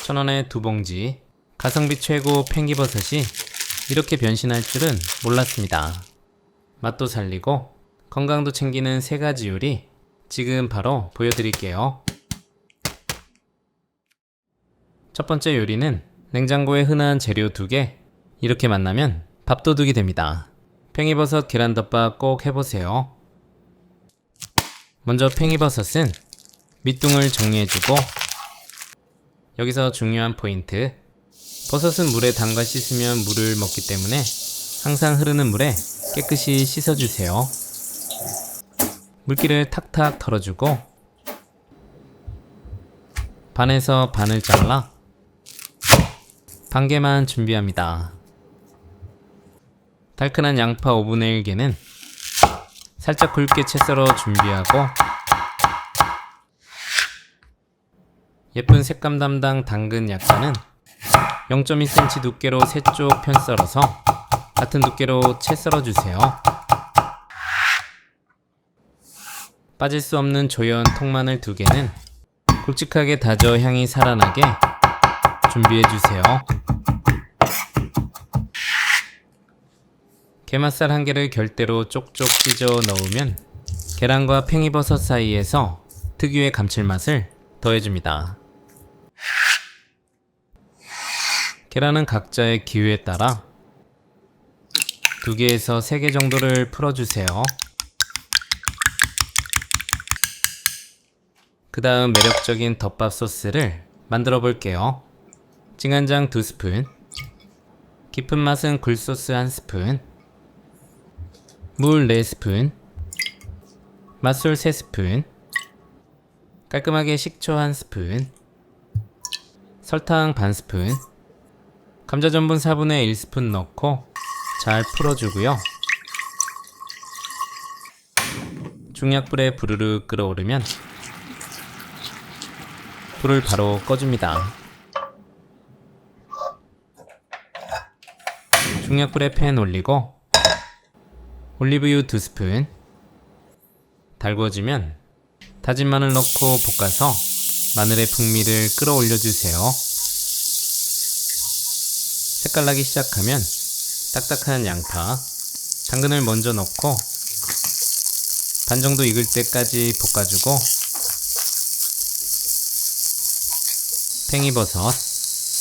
1,000원에 2봉지. 가성비 최고 팽이버섯이 이렇게 변신할 줄은 몰랐습니다. 맛도 살리고 건강도 챙기는 3가지 요리 지금 바로 보여드릴게요. 첫 번째 요리는 냉장고에 흔한 재료 2개 이렇게 만나면 밥도둑이 됩니다. 팽이버섯 계란덮밥 꼭 해보세요. 먼저 팽이버섯은 밑둥을 정리해주고, 여기서 중요한 포인트, 버섯은 물에 담가 씻으면 물을 먹기 때문에 항상 흐르는 물에 깨끗이 씻어주세요. 물기를 탁탁 털어주고 반에서 반을 잘라 반 개만 준비합니다. 달큰한 양파 5분의 1개는 살짝 굵게 채 썰어 준비하고, 예쁜 색감 담당 당근 약간은 0.2cm 두께로 3쪽 편 썰어서 같은 두께로 채 썰어주세요. 빠질 수 없는 조연 통마늘 2개는 굵직하게 다져 향이 살아나게 준비해주세요. 게맛살 1개를 결대로 쪽쪽 찢어 넣으면 계란과 팽이버섯 사이에서 특유의 감칠맛을 더해줍니다. 계란은 각자의 기호에 따라 2개에서 3개 정도를 풀어주세요. 그 다음 매력적인 덮밥 소스를 만들어 볼게요. 진간장 2스푼, 깊은 맛은 굴소스 1스푼, 물 4스푼, 맛술 3스푼, 깔끔하게 식초 1스푼, 설탕 반스푼, 감자 전분 4분의 1스푼 넣고 잘 풀어주고요. 중약불에 부르르 끓어오르면 불을 바로 꺼줍니다. 중약불에 팬 올리고 올리브유 2스푼, 달구어지면 다진 마늘 넣고 볶아서 마늘의 풍미를 끌어올려주세요. 색깔 나기 시작하면 딱딱한 양파, 당근을 먼저 넣고 반 정도 익을 때까지 볶아주고, 팽이버섯,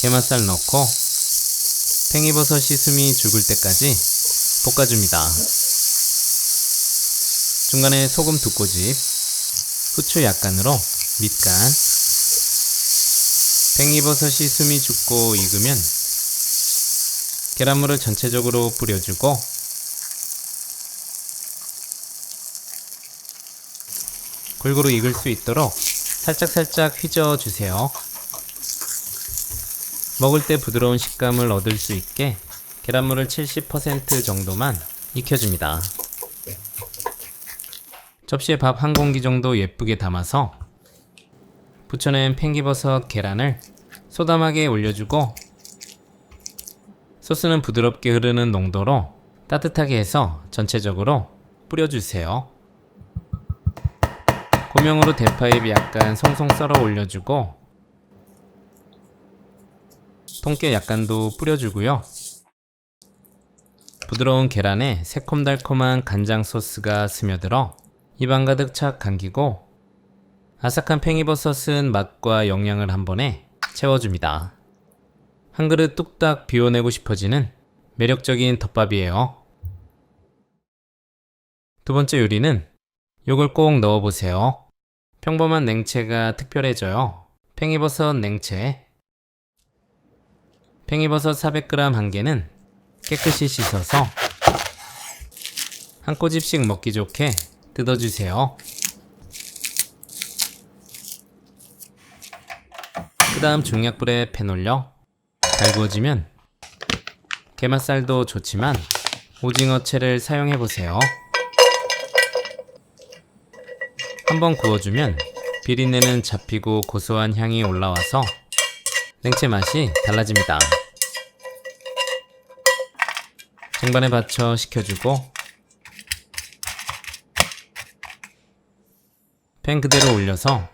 게맛살 넣고 팽이버섯이 숨이 죽을 때까지 볶아줍니다. 중간에 소금 2꼬집, 후추 약간으로 밑간, 팽이버섯이 숨이 죽고 익으면 계란물을 전체적으로 뿌려주고, 골고루 익을 수 있도록 살짝살짝 휘저어주세요. 먹을 때 부드러운 식감을 얻을 수 있게 계란물을 70% 정도만 익혀줍니다. 접시에 밥 1공기 정도 예쁘게 담아서 부쳐낸 팽이버섯 계란을 소담하게 올려주고, 소스는 부드럽게 흐르는 농도로 따뜻하게 해서 전체적으로 뿌려주세요. 고명으로 대파잎 약간 송송 썰어 올려주고, 통깨 약간도 뿌려주고요. 부드러운 계란에 새콤달콤한 간장 소스가 스며들어 입안 가득 착 감기고, 아삭한 팽이버섯은 맛과 영양을 한 번에 채워줍니다. 한 그릇 뚝딱 비워내고 싶어지는 매력적인 덮밥이에요. 두 번째 요리는 요걸 꼭 넣어보세요. 평범한 냉채가 특별해져요. 팽이버섯 냉채. 팽이버섯 400g 1개는 깨끗이 씻어서 한 꼬집씩 먹기 좋게 뜯어주세요. 그 다음 중약불에 팬 올려 달구어지면 게맛살도 좋지만 오징어채를 사용해보세요. 한번 구워주면 비린내는 잡히고 고소한 향이 올라와서 냉채 맛이 달라집니다. 쟁반에 받쳐 식혀주고 팬 그대로 올려서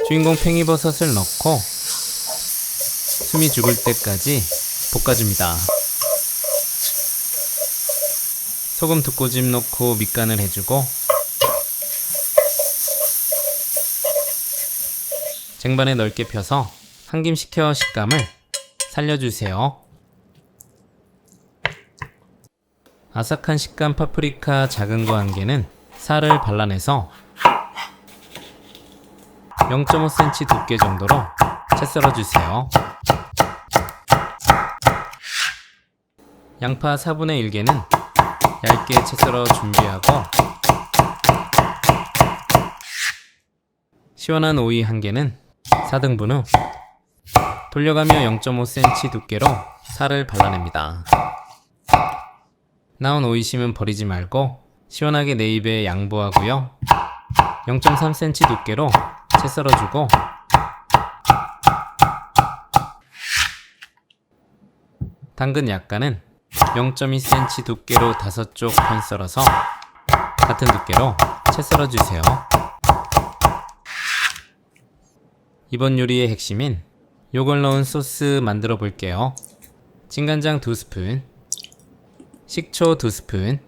주인공 팽이버섯을 넣고 숨이 죽을 때까지 볶아줍니다. 소금 2꼬집 넣고 밑간을 해주고 쟁반에 넓게 펴서 한김 식혀 식감을 살려주세요. 아삭한 식감 파프리카 작은 거 1개는 살을 발라내서 0.5cm 두께 정도로 채 썰어주세요. 양파 4분의 1개는 얇게 채 썰어 준비하고 시원한 오이 1개는 4등분 후 돌려가며 0.5cm 두께로 살을 발라냅니다. 나온 오이심은 버리지 말고 시원하게 내 입에 양보하고요. 0.3cm 두께로 채 썰어주고 당근 약간은 0.2cm 두께로 5쪽 편 썰어서 같은 두께로 채 썰어주세요. 이번 요리의 핵심인 요걸 넣은 소스 만들어 볼게요. 진간장 2스푼, 식초 2스푼,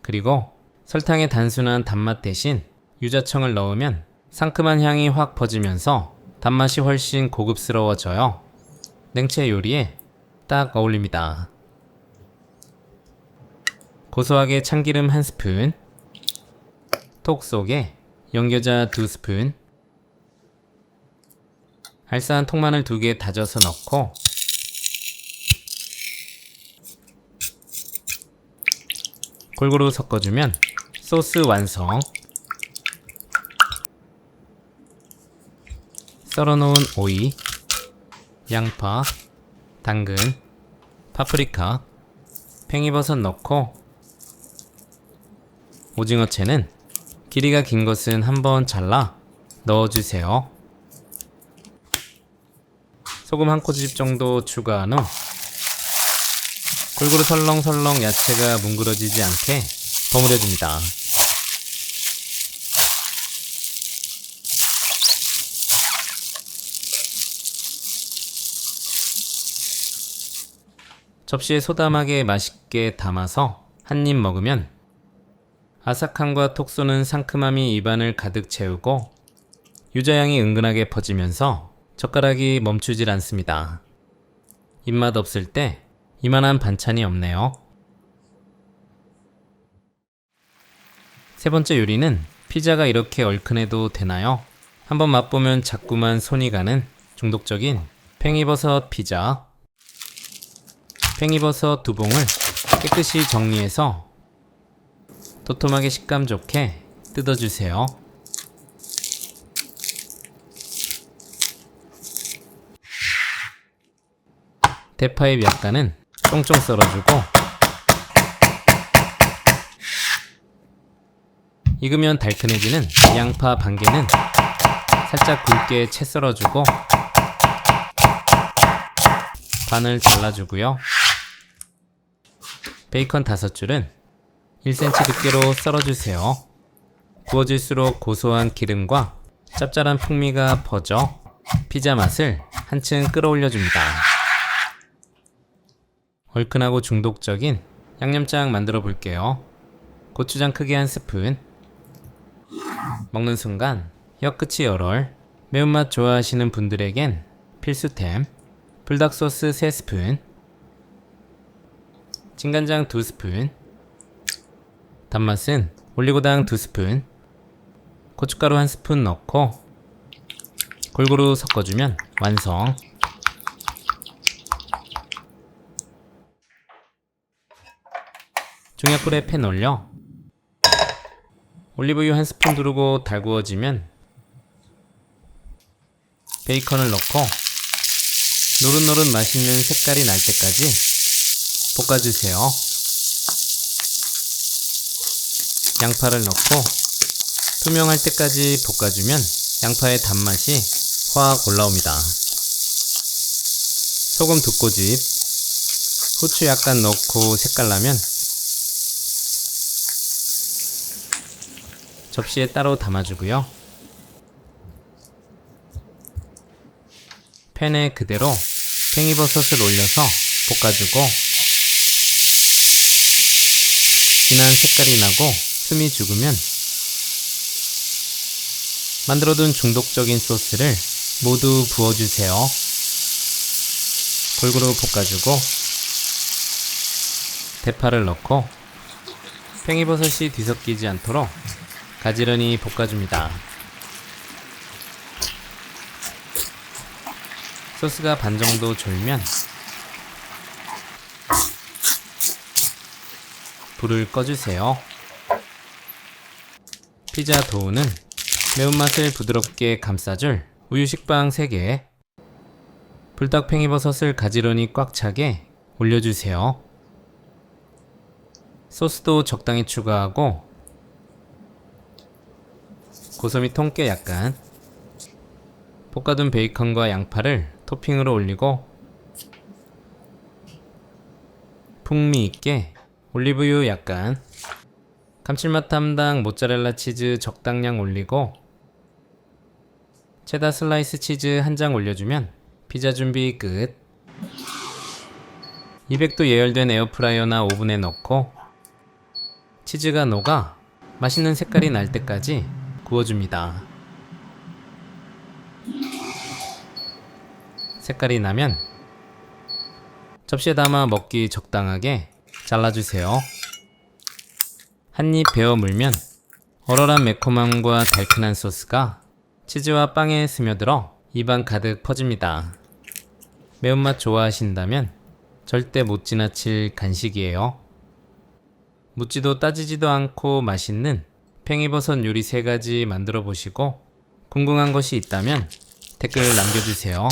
그리고 설탕의 단순한 단맛 대신 유자청을 넣으면 상큼한 향이 확 퍼지면서 단맛이 훨씬 고급스러워져요. 냉채 요리에 딱 어울립니다. 고소하게 참기름 1스푼, 톡 속에 연겨자 2스푼, 알싸한 통마늘 2개 다져서 넣고 골고루 섞어주면 소스 완성. 썰어놓은 오이, 양파, 당근, 파프리카, 팽이버섯 넣고 오징어채는 길이가 긴 것은 한번 잘라 넣어주세요. 소금 1꼬집 정도 추가한 후 골고루 설렁설렁 야채가 뭉그러지지 않게 버무려줍니다. 접시에 소담하게 맛있게 담아서 한 입 먹으면 아삭함과 톡 쏘는 상큼함이 입안을 가득 채우고 유자향이 은근하게 퍼지면서 젓가락이 멈추질 않습니다. 입맛 없을 때 이만한 반찬이 없네요. 세 번째 요리는 피자가 이렇게 얼큰해도 되나요? 한번 맛보면 자꾸만 손이 가는 중독적인 팽이버섯 피자. 팽이버섯 2봉을 깨끗이 정리해서 도톰하게 식감 좋게 뜯어주세요. 대파잎 약간은 쫑쫑 썰어주고 익으면 달큰해지는 양파 반개는 살짝 굵게 채 썰어주고 반을 잘라주고요. 베이컨 5줄은 1cm 두께로 썰어주세요. 구워질수록 고소한 기름과 짭짤한 풍미가 퍼져 피자 맛을 한층 끌어올려줍니다. 얼큰하고 중독적인 양념장 만들어 볼게요. 고추장 크게 1스푼. 먹는 순간 혀끝이 얼얼. 매운맛 좋아하시는 분들에겐 필수템. 불닭소스 3스푼. 진간장 2스푼. 단맛은 올리고당 2스푼. 고춧가루 1스푼 넣고 골고루 섞어주면 완성. 중약불에 팬 올려 올리브유 1스푼 두르고 달구어지면 베이컨을 넣고 노릇노릇 맛있는 색깔이 날 때까지 볶아주세요. 양파를 넣고 투명할 때까지 볶아주면 양파의 단맛이 확 올라옵니다. 소금 2꼬집, 후추 약간 넣고 색깔 나면 접시에 따로 담아주고요. 팬에 그대로 팽이버섯을 올려서 볶아주고 진한 색깔이 나고 숨이 죽으면 만들어둔 중독적인 소스를 모두 부어주세요. 골고루 볶아주고 대파를 넣고 팽이버섯이 뒤섞이지 않도록 가지런히 볶아줍니다. 소스가 반 정도 졸면 불을 꺼주세요. 피자 도우는 매운맛을 부드럽게 감싸줄 우유 식빵 3개, 불닭 팽이버섯을 가지런히 꽉 차게 올려주세요. 소스도 적당히 추가하고 고소미 통깨 약간, 볶아둔 베이컨과 양파를 토핑으로 올리고 풍미 있게 올리브유 약간, 감칠맛 담당 모짜렐라 치즈 적당량 올리고 체다 슬라이스 치즈 한 장 올려주면 피자 준비 끝. 200도 예열된 에어프라이어나 오븐에 넣고 치즈가 녹아 맛있는 색깔이 날 때까지 구워줍니다. 색깔이 나면 접시에 담아 먹기 적당하게 잘라주세요. 한입 베어 물면 얼얼한 매콤함과 달큰한 소스가 치즈와 빵에 스며들어 입안 가득 퍼집니다. 매운맛 좋아하신다면 절대 못 지나칠 간식이에요. 묻지도 따지지도 않고 맛있는 팽이버섯 요리 3가지 만들어 보시고 궁금한 것이 있다면 댓글 남겨주세요.